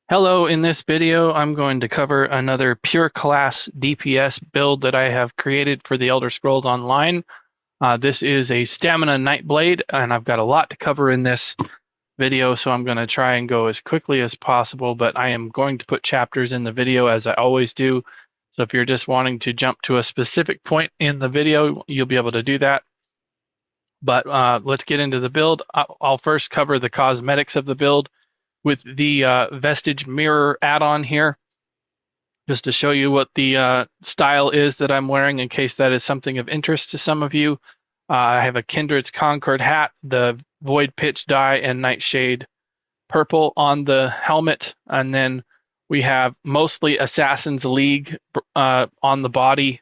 Hello, in this video I'm going to cover another pure class DPS build that I have created for the Elder Scrolls Online. This is a Stamina Nightblade, and I've got a lot to cover in this video, so I'm going to try and go as quickly as possible, but I am going to put chapters in the video as I always do. So if you're just wanting to jump to a specific point in the video, you'll be able to do that. But let's get into the build. I'll first cover the cosmetics of the build with the Vestige Mirror add-on here, just to show you what the style is that I'm wearing in case that is something of interest to some of you. I have a Kindred's Concord hat, the Void Pitch dye, and Nightshade purple on the helmet, and then we have mostly Assassin's League on the body,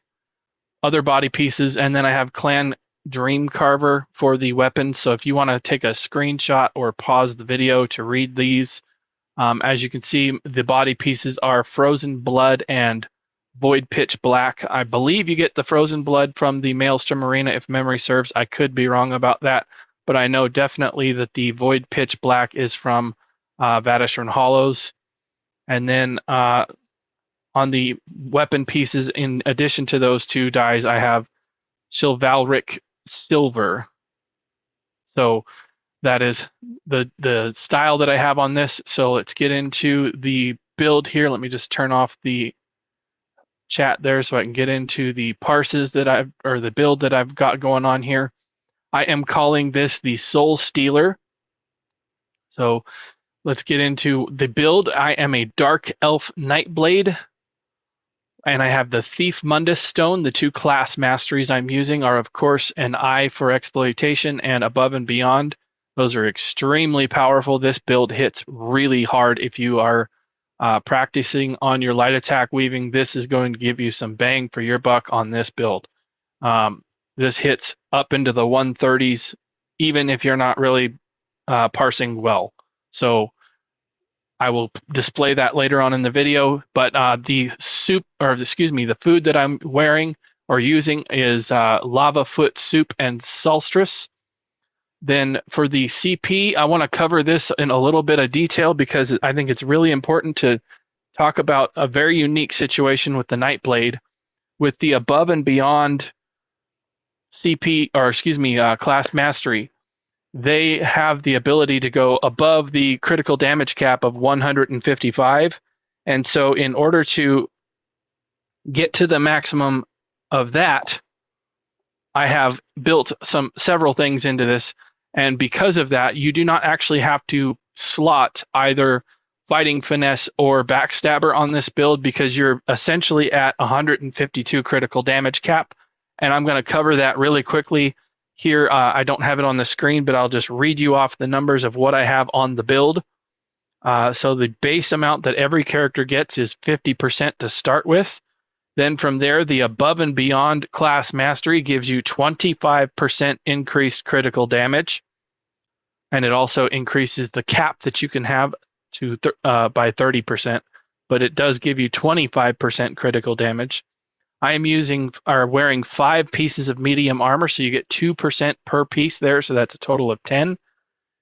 other body pieces, and then I have Clan Dream Carver for the weapons. So if you want to take a screenshot or pause the video to read these, as you can see, the body pieces are Frozen Blood and Void Pitch Black. I believe you get the Frozen Blood from the Maelstrom Arena, if memory serves. I could be wrong about that, but I know definitely that the Void Pitch Black is from Vadishran Hollows. And then on the weapon pieces, in addition to those two dyes, I have Chivalric Silver. So that is the style that I have on this. So let's get into the build here. Let me just turn off the chat there so I can get into the parses that or the build that I've got going on here. I am calling this the Soul Stealer. So let's get into the build. I am a Dark Elf Nightblade, and I have the Thief Mundus Stone. The two class masteries I'm using are, of course, an Eye for Exploitation and Above and Beyond. Those are extremely powerful. This build hits really hard if you are practicing on your light attack weaving. This is going to give you some bang for your buck on this build. This hits up into the 130s, even if you're not really parsing well. So I will display that later on in the video, but the food that I'm wearing or using is Lava Foot Soup and Solstice. Then for the CP, I want to cover this in a little bit of detail because I think it's really important to talk about a very unique situation with the Nightblade. With the Above and Beyond class mastery, they have the ability to go above the critical damage cap of 155. And so in order to get to the maximum of that, I have built several things into this. And because of that, you do not actually have to slot either Fighting Finesse or Backstabber on this build because you're essentially at 152 critical damage cap. And I'm going to cover that really quickly here. I don't have it on the screen, but I'll just read you off the numbers of what I have on the build. So the base amount that every character gets is 50% to start with. Then from there, the Above and Beyond class mastery gives you 25% increased critical damage. And it also increases the cap that you can have to by 30%, but it does give you 25% critical damage. I am wearing 5 pieces of medium armor, so you get 2% per piece there, so that's a total of 10.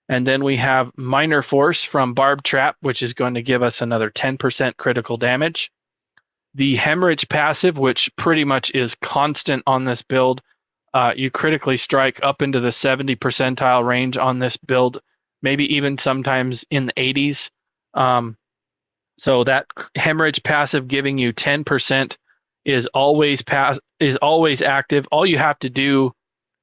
And then we have Minor Force from Barb Trap, which is going to give us another 10% critical damage. The Hemorrhage passive, which pretty much is constant on this build, you critically strike up into the 70 percentile range on this build, maybe even sometimes in the 80s. So that Hemorrhage passive giving you 10% is always active. All you have to do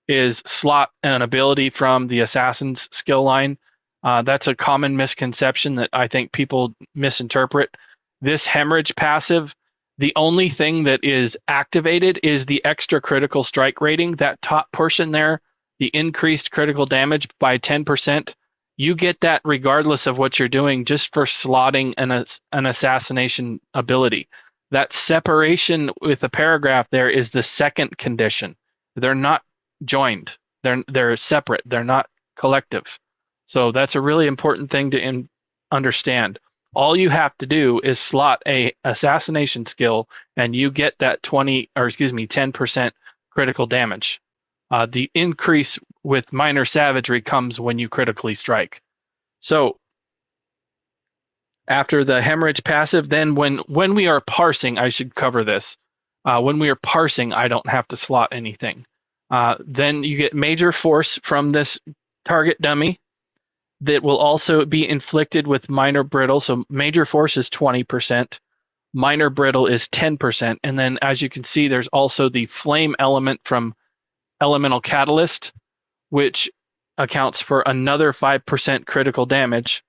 is slot an ability from the Assassin's skill line. That's a common misconception that I think people misinterpret. This Hemorrhage passive, the only thing that is activated is the extra critical strike rating. That top portion there, the increased critical damage by 10%, you get that regardless of what you're doing just for slotting an assassination ability. That separation with the paragraph there is the second condition. They're not joined. They're separate. They're not collective. So that's a really important thing to understand. All you have to do is slot a assassination skill and you get that 10% critical damage. The increase with minor savagery comes when you critically strike. So After the hemorrhage passive, then when we are parsing, I should cover this. When we are parsing, I don't have to slot anything. Then you get major force from this target dummy that will also be inflicted with minor brittle. So major force is 20%, minor brittle is 10%, and then as you can see, there's also the flame element from elemental catalyst, which accounts for another 5% critical damage.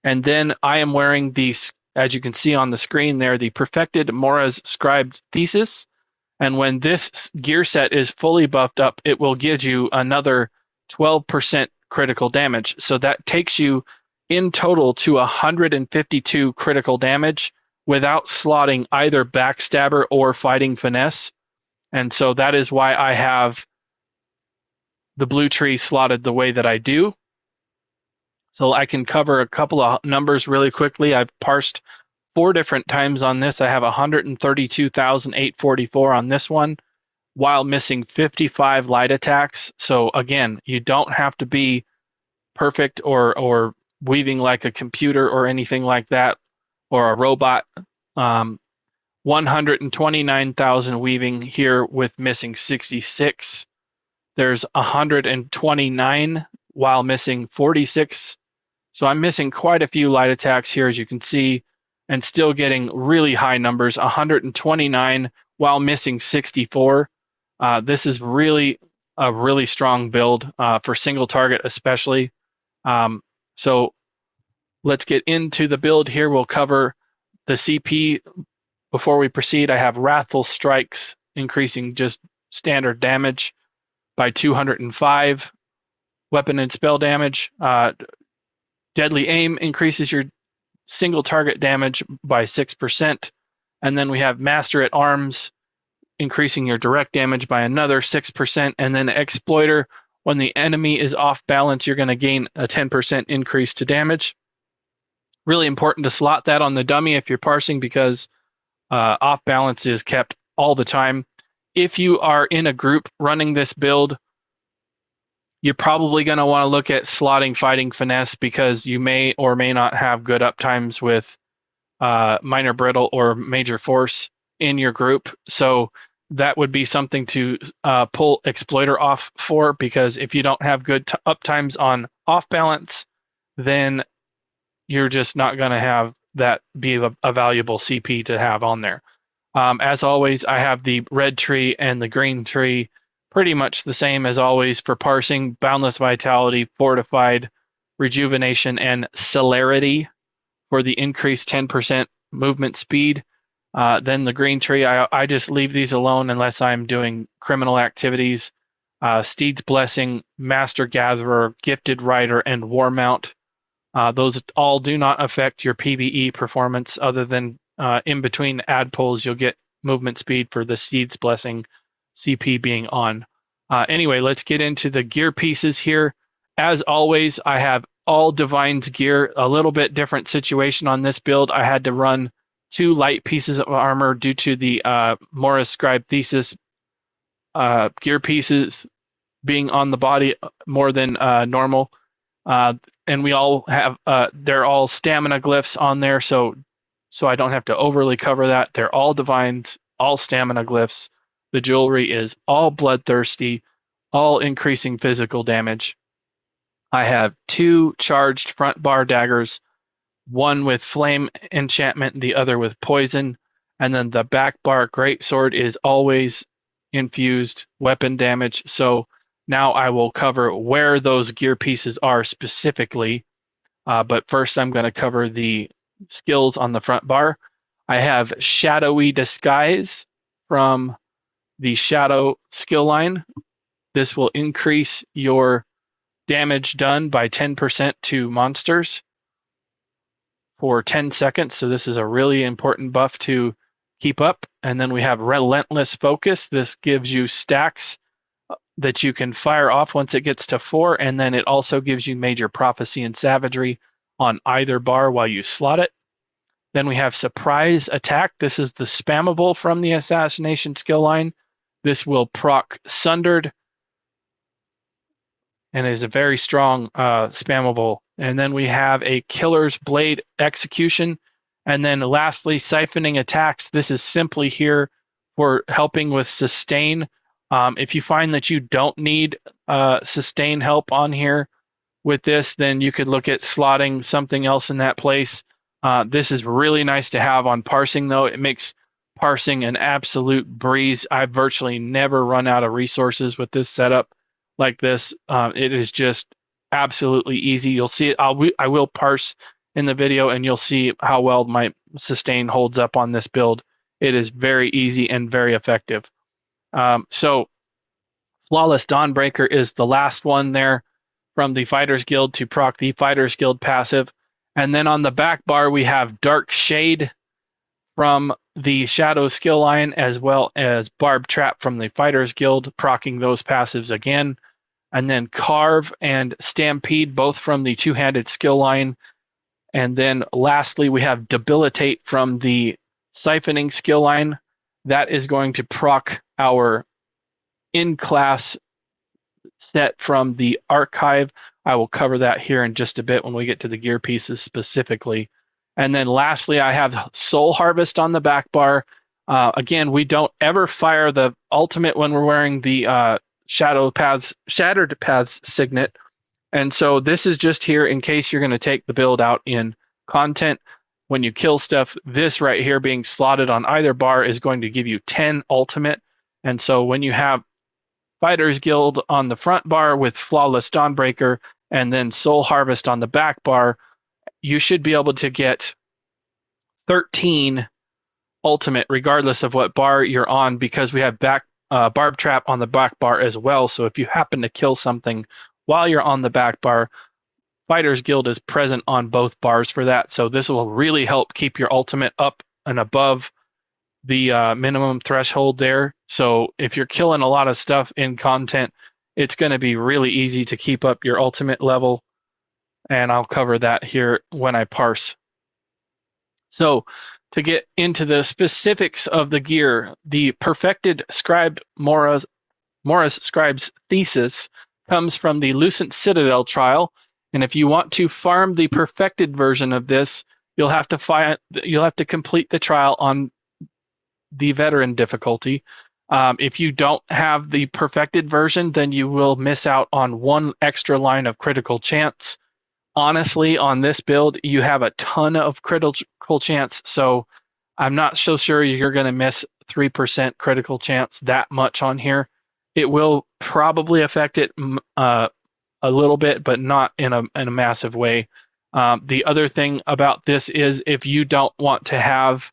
And then I am wearing these, as you can see on the screen there, the perfected Mora's Scribes Thesis. And when this gear set is fully buffed up, it will give you another 12% critical damage. So that takes you in total to 152 critical damage without slotting either Backstabber or Fighting Finesse. And so that is why I have the blue tree slotted the way that I do. So I can cover a couple of numbers really quickly. I've parsed 4 different times on this. I have 132,844 on this one, while missing 55 light attacks. So again, you don't have to be perfect or weaving like a computer or anything like that, or a robot. 129,000 weaving here with missing 66. There's 129 while missing 46. So I'm missing quite a few light attacks here, as you can see, and still getting really high numbers, 129 while missing 64. This is really a really strong build for single target especially. So let's get into the build here. We'll cover the CP. Before we proceed, I have Wrathful Strikes increasing just standard damage by 205. Weapon and spell damage. Deadly Aim increases your single target damage by 6%. And then we have Master at Arms increasing your direct damage by another 6%. And then Exploiter, when the enemy is off balance, you're going to gain a 10% increase to damage. Really important to slot that on the dummy if you're parsing, because off balance is kept all the time. If you are in a group running this build, you're probably going to want to look at slotting Fighting Finesse, because you may or may not have good uptimes with minor brittle or major force in your group. So that would be something to pull Exploiter off for, because if you don't have good uptimes on off balance, then you're just not going to have that be a valuable CP to have on there. As always, I have the red tree and the green tree pretty much the same as always for parsing: Boundless Vitality, Fortified, Rejuvenation, and Celerity for the increased 10% movement speed. Then the green tree, I just leave these alone unless I'm doing criminal activities. Steed's Blessing, Master Gatherer, Gifted Rider, and War Mount. Those all do not affect your PvE performance, other than in between ad pulls you'll get movement speed for the Steed's Blessing CP being on. Anyway, let's get into the gear pieces here. As always, I have all Divine's gear. A little bit different situation on this build. I had to run 2 light pieces of armor due to the Mora's Scribe Thesis gear pieces being on the body more than normal. And we all have, they're all stamina glyphs on there, so I don't have to overly cover that. They're all Divines, all stamina glyphs. The jewelry is all bloodthirsty, all increasing physical damage. I have 2 charged front bar daggers, one with flame enchantment, the other with poison. And then the back bar greatsword is always infused weapon damage. So now I will cover where those gear pieces are specifically. But first I'm going to cover the skills on the front bar. I have Shadowy Disguise from the Shadow skill line. This will increase your damage done by 10% to monsters for 10 seconds. So this is a really important buff to keep up. And then we have Relentless Focus. This gives you stacks that you can fire off once it gets to 4. And then it also gives you Major Prophecy and Savagery on either bar while you slot it. Then we have Surprise Attack. This is the spammable from the Assassination skill line. This will proc Sundered and is a very strong spammable. And then we have a Killer's Blade Execution. And then lastly, Siphoning Attacks. This is simply here for helping with sustain. If you find that you don't need sustain help on here with this, then you could look at slotting something else in that place. This is really nice to have on parsing, though. It makes parsing an absolute breeze. I've virtually never run out of resources with this setup like this. It is just absolutely easy. You'll see it. I will parse in the video, and you'll see how well my sustain holds up on this build. It is very easy and very effective. So Flawless Dawnbreaker is the last one there from the Fighters Guild to proc the Fighters Guild passive. And then on the back bar, we have Dark Shade from the Shadow skill line, as well as Barb Trap from the Fighters Guild, proccing those passives again. And then Carve and Stampede, both from the two-handed skill line. And then lastly, we have Debilitate from the Siphoning skill line. That is going to proc our in-class set from the archive. I will cover that here in just a bit when we get to the gear pieces specifically. And then lastly, I have Soul Harvest on the back bar. Again, we don't ever fire the ultimate when we're wearing the Shattered Paths Signet. And so this is just here in case you're going to take the build out in content. When you kill stuff, this right here being slotted on either bar is going to give you 10 ultimate. And so when you have Fighters Guild on the front bar with Flawless Dawnbreaker and then Soul Harvest on the back bar, you should be able to get 13 ultimate regardless of what bar you're on, because we have Barb Trap on the back bar as well. So if you happen to kill something while you're on the back bar, Fighters Guild is present on both bars for that. So this will really help keep your ultimate up and above the minimum threshold there. So if you're killing a lot of stuff in content, it's going to be really easy to keep up your ultimate level. And I'll cover that here when I parse. So to get into the specifics of the gear, the perfected Scribe Mora's Scribes Thesis comes from the Lucent Citadel trial. And if you want to farm the perfected version of this, you'll have to complete the trial on the veteran difficulty. If you don't have the perfected version, then you will miss out on one extra line of critical chance. Honestly, on this build, you have a ton of critical chance, so I'm not so sure you're going to miss 3% critical chance that much on here. It will probably affect it a little bit, but not in a massive way. The other thing about this is if you don't want to have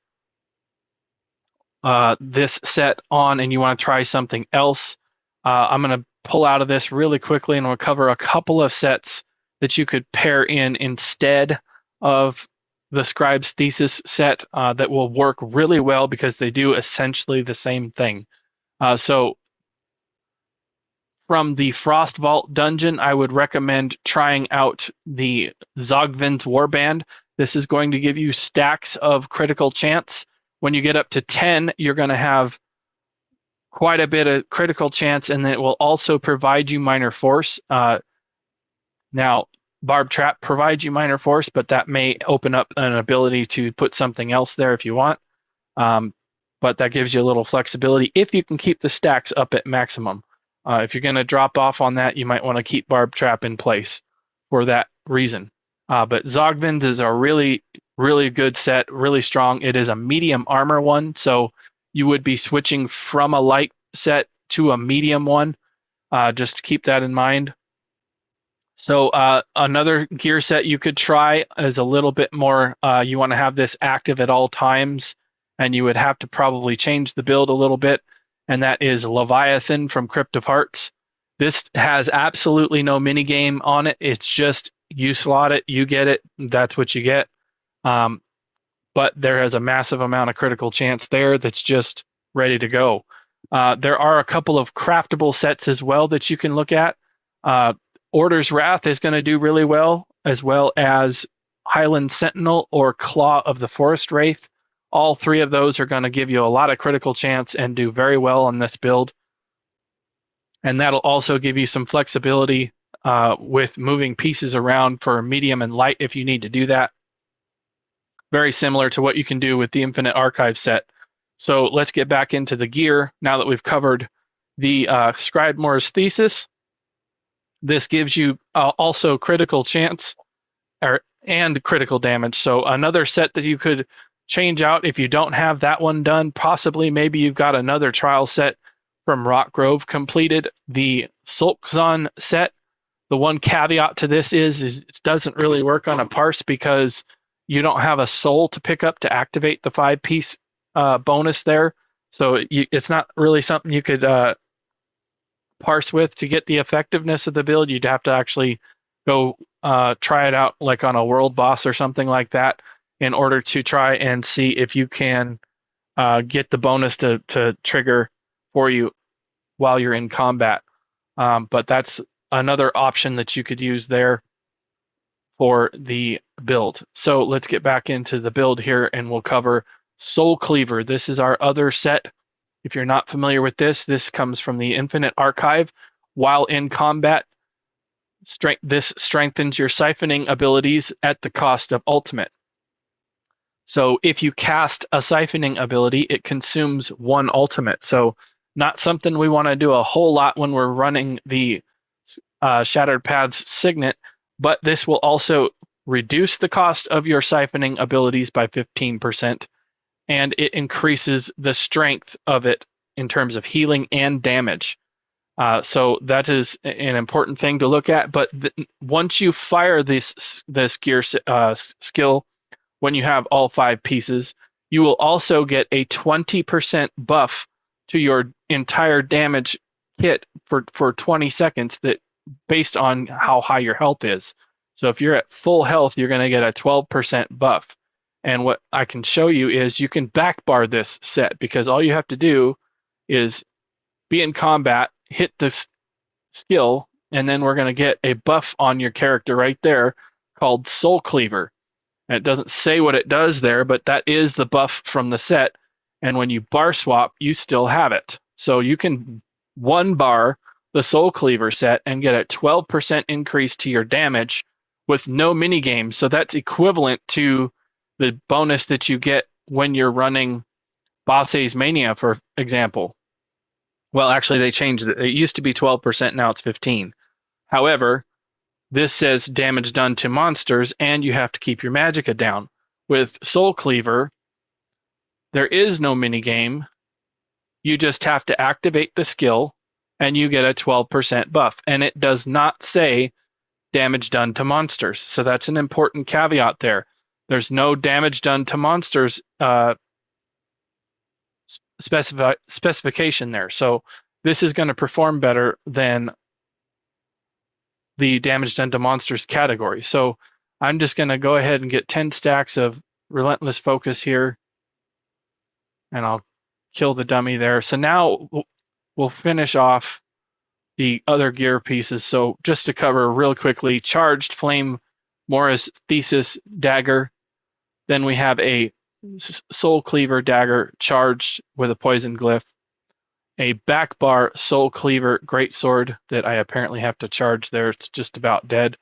this set on and you want to try something else, I'm going to pull out of this really quickly and we'll cover a couple of sets that you could pair in instead of the Scribes Thesis set that will work really well because they do essentially the same thing. So from the Frost Vault dungeon, I would recommend trying out the Zogvin's Warband. This is going to give you stacks of critical chance. When you get up to 10, you're going to have quite a bit of critical chance, and it will also provide you minor force. Now, Barb Trap provides you minor force, but that may open up an ability to put something else there if you want. But that gives you a little flexibility if you can keep the stacks up at maximum. If you're going to drop off on that, you might want to keep Barb Trap in place for that reason. But Zogvin's is a really, really good set, really strong. It is a medium armor one, so you would be switching from a light set to a medium one. Just keep that in mind. So another gear set you could try is a little bit more, you want to have this active at all times, and you would have to probably change the build a little bit, and that is Leviathan from Crypt of Hearts. This has absolutely no minigame on it. It's just you slot it, you get it, that's what you get. But there has a massive amount of critical chance there that's just ready to go. There are a couple of craftable sets as well that you can look at. Order's Wrath is going to do really well as Highland Sentinel or Claw of the Forest Wraith. All three of those are going to give you a lot of critical chance and do very well on this build. And that'll also give you some flexibility with moving pieces around for medium and light if you need to do that. Very similar to what you can do with the Infinite Archive set. So let's get back into the gear now that we've covered the Scribe Mora's Thesis. This gives you also critical chance and critical damage. So another set that you could change out if you don't have that one done. Possibly maybe you've got another trial set from Rock Grove completed. The Soulcleaver set. The one caveat to this is it doesn't really work on a Parse because you don't have a soul to pick up to activate the 5-piece bonus there. So it's not really something you could Parse with to get the effectiveness of the build. You'd have to actually go try it out like on a world boss or something like that in order to try and see if you can get the bonus to trigger for you while you're in combat. But that's another option that you could use there for the build. So let's get back into the build here and we'll cover Soulcleaver. This is our other set. If you're not familiar with this, this comes from the Infinite Archive. While in combat, this strengthens your siphoning abilities at the cost of ultimate. So if you cast a siphoning ability, it consumes 1 ultimate. So not something we want to do a whole lot when we're running the Shattered Paths Signet, but this will also reduce the cost of your siphoning abilities by 15%, and it increases the strength of it in terms of healing and damage. So that is an important thing to look at. But once you fire this gear skill, when you have all 5 pieces, you will also get a 20% buff to your entire damage kit for 20 seconds that based on how high your health is. So if you're at full health, you're going to get a 12% buff. And what I can show you is you can backbar this set because all you have to do is be in combat, hit this skill, and then we're going to get a buff on your character right there called Soulcleaver. And it doesn't say what it does there, but that is the buff from the set. And when you bar swap, you still have it. So you can 1-bar the Soulcleaver set and get a 12% increase to your damage with no minigames. So that's equivalent to the bonus that you get when you're running Boss's Mania, for example. Well, actually, they changed it. It used to be 12%, now it's 15%. However, this says damage done to monsters, and you have to keep your magicka down. With Soulcleaver, there is no minigame. You just have to activate the skill, and you get a 12% buff. And it does not say damage done to monsters. So that's an important caveat there. There's no damage done to monsters specification there. So this is going to perform better than the damage done to monsters category. So I'm just going to go ahead and get 10 stacks of Relentless Focus here, and I'll kill the dummy there. So now we'll finish off the other gear pieces. So just to cover real quickly, Charged Flame Mora's Thesis Dagger. Then we have a Soulcleaver Dagger charged with a Poison Glyph. A backbar Soulcleaver Greatsword that I apparently have to charge there. It's just about dead.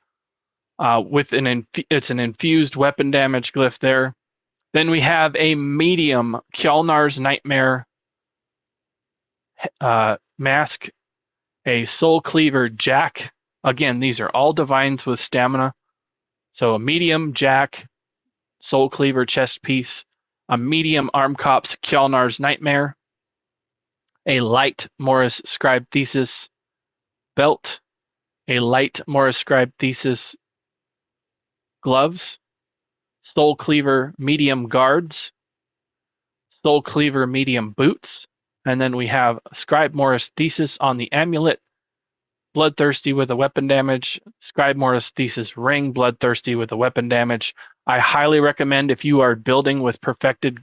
With it's an infused weapon damage glyph there. Then we have a medium Kjalnar's Nightmare mask, a Soulcleaver Jack. Again, these are all divines with stamina. So a medium Jack, Soulcleaver chest piece, a medium Arm Cops Kjalnar's Nightmare, a light Morris Scribe Thesis belt, a light Morris Scribe Thesis gloves, Soulcleaver medium guards, Soulcleaver medium boots, and then we have Scribe Morris Thesis on the amulet, Bloodthirsty with a weapon damage, Scribe Morris Thesis ring, Bloodthirsty with a weapon damage. I highly recommend if you are building with perfected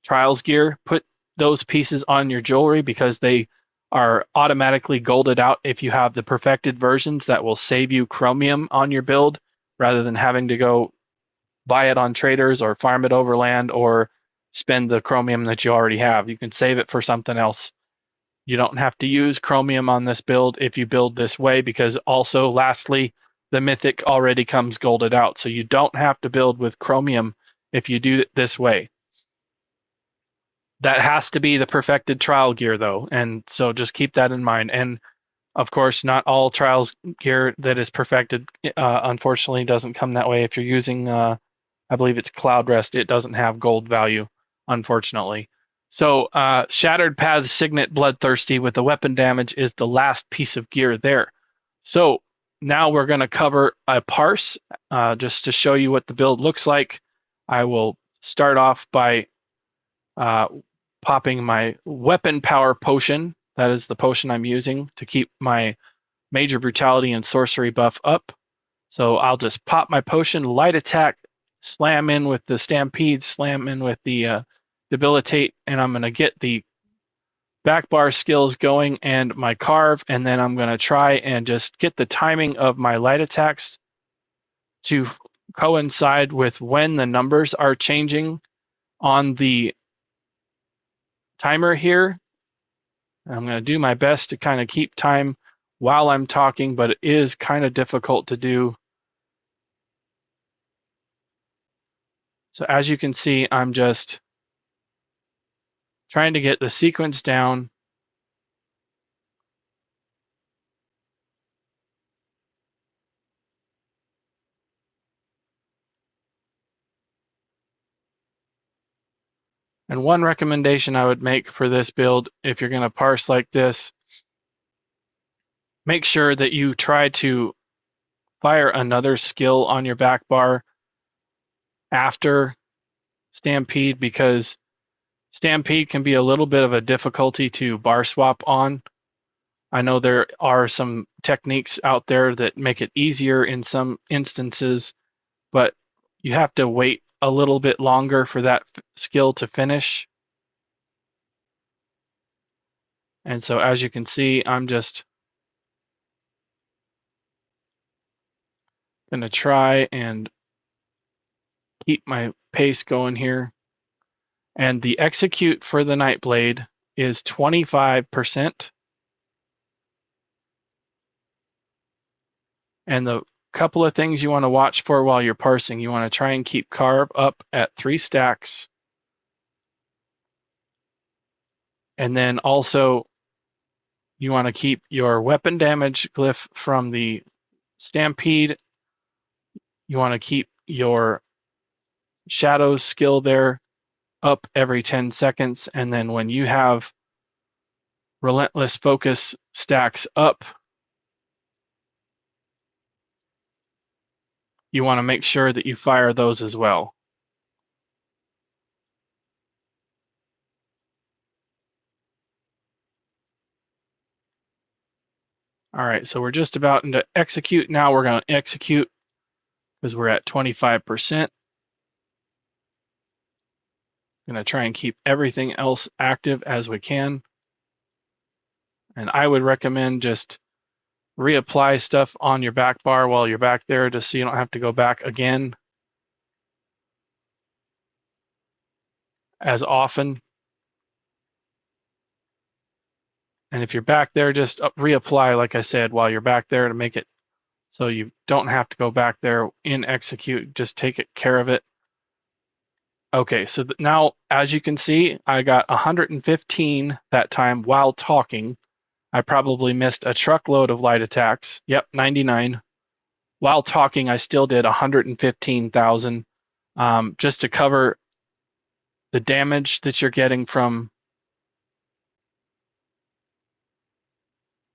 trials gear, put those pieces on your jewelry because they are automatically golded out if you have the perfected versions. That will save you chromium on your build rather than having to go buy it on traders or farm it overland or spend the chromium that you already have. You can save it for something else. You don't have to use chromium on this build if you build this way, because also, lastly, the mythic already comes golded out. So you don't have to build with chromium if you do it this way. That has to be the perfected trial gear, though, and so just keep that in mind. And of course, not all trials gear that is perfected, unfortunately, doesn't come that way. If you're using, I believe it's Cloud Rest, it doesn't have gold value, unfortunately. So Shattered Paths Signet Bloodthirsty with the weapon damage is the last piece of gear there. So now we're going to cover a Parse, just to show you what the build looks like. I will start off by popping my weapon power potion. That is the potion I'm using to keep my major brutality and sorcery buff up. So I'll just pop my potion, light attack, slam in with the stampede, slam in with the debilitate, and I'm going to get the back bar skills going and my carve, and then I'm going to try and just get the timing of my light attacks to coincide with when the numbers are changing on the timer here. I'm going to do my best to kind of keep time while I'm talking, but it is kind of difficult to do. So as you can see, I'm just trying to get the sequence down. And one recommendation I would make for this build, if you're going to parse like this, make sure that you try to fire another skill on your back bar after Stampede, because Stampede can be a little bit of a difficulty to bar swap on. I know there are some techniques out there that make it easier in some instances, but you have to wait a little bit longer for that skill to finish. And so as you can see, I'm just going to try and keep my pace going here. And the execute for the Nightblade is 25%. And the couple of things you want to watch for while you're parsing, you want to try and keep carve up at 3 stacks. And then also you want to keep your weapon damage glyph from the stampede. You want to keep your shadows skill there up every 10 seconds. And then when you have relentless focus stacks up, you want to make sure that you fire those as well. All right, so we're just about into execute now. We're going to execute because we're at 25%. Going to try and keep everything else active as we can. And I would recommend just reapply stuff on your back bar while you're back there, just so you don't have to go back again as often. And if you're back there, just reapply, like I said, while you're back there to make it so you don't have to go back there in execute. Just take care of it. Okay, so now, as you can see, I got 115 that time while talking. I probably missed a truckload of light attacks. Yep, 99. While talking, I still did 115,000, just to cover the damage that you're getting from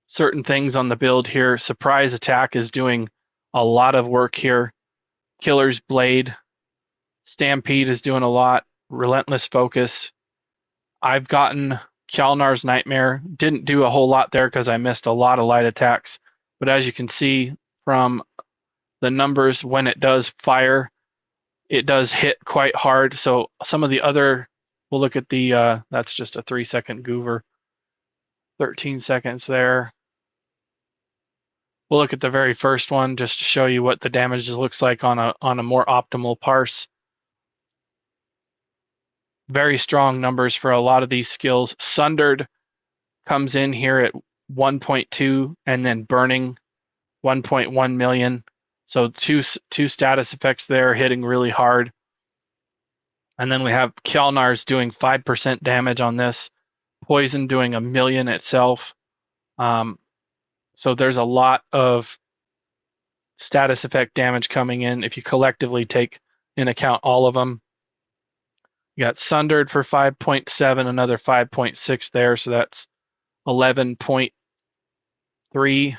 certain things on the build here. Surprise attack is doing a lot of work here. Killer's Blade, Stampede is doing a lot. Relentless Focus. I've gotten Kjalnar's Nightmare. Didn't do a whole lot there because I missed a lot of light attacks. But as you can see from the numbers, when it does fire, it does hit quite hard. So some of the other, we'll look at the, that's just a 3-second goover. 13 seconds there. We'll look at the very first one just to show you what the damage looks like on a more optimal parse. Very strong numbers for a lot of these skills. Sundered comes in here at 1.2 and then burning 1.1 million. So two status effects there hitting really hard. And then we have Kjalnar's doing 5% damage on this. Poison doing 1 million itself. So there's a lot of status effect damage coming in if you collectively take in account all of them. You got Sundered for 5.7, another 5.6 there, so that's 11.3.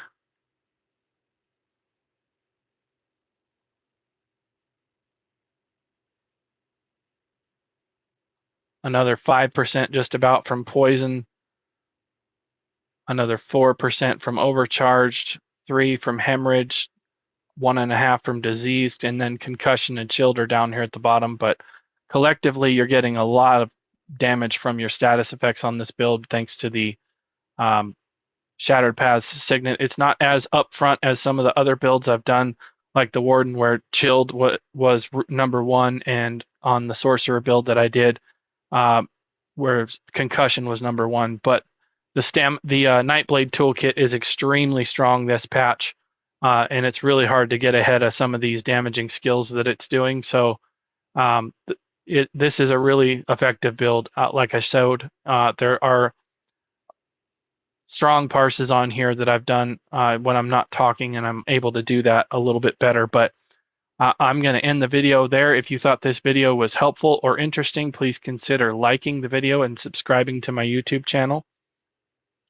Another 5% just about from Poison. Another 4% from Overcharged. 3 from Hemorrhage. 1.5 from Diseased, and then Concussion and Chilled are down here at the bottom. But collectively, you're getting a lot of damage from your status effects on this build thanks to the Shattered Paths Signet. It's not as upfront as some of the other builds I've done, like the Warden, where Chilled was number 1, and on the Sorcerer build that I did, where Concussion was number 1. But the Nightblade toolkit is extremely strong this patch, and it's really hard to get ahead of some of these damaging skills that it's doing. So this is a really effective build. Like I showed, there are strong parses on here that I've done when I'm not talking, and I'm able to do that a little bit better. But I'm going to end the video there. If you thought this video was helpful or interesting, please consider liking the video and subscribing to my YouTube channel.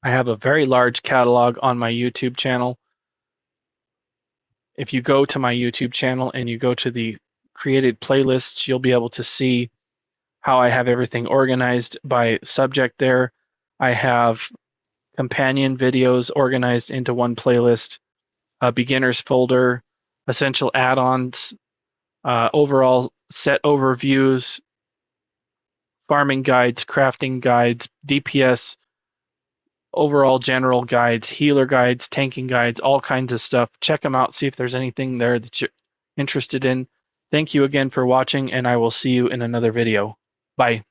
I have a very large catalog on my YouTube channel. If you go to my YouTube channel and you go to the created playlists, you'll be able to see how I have everything organized by subject there. I have companion videos organized into one playlist, a beginners folder, essential add-ons, overall set overviews, farming guides, crafting guides, DPS, overall general guides, healer guides, tanking guides, all kinds of stuff. Check them out, see if there's anything there that you're interested in. Thank you again for watching, and I will see you in another video. Bye.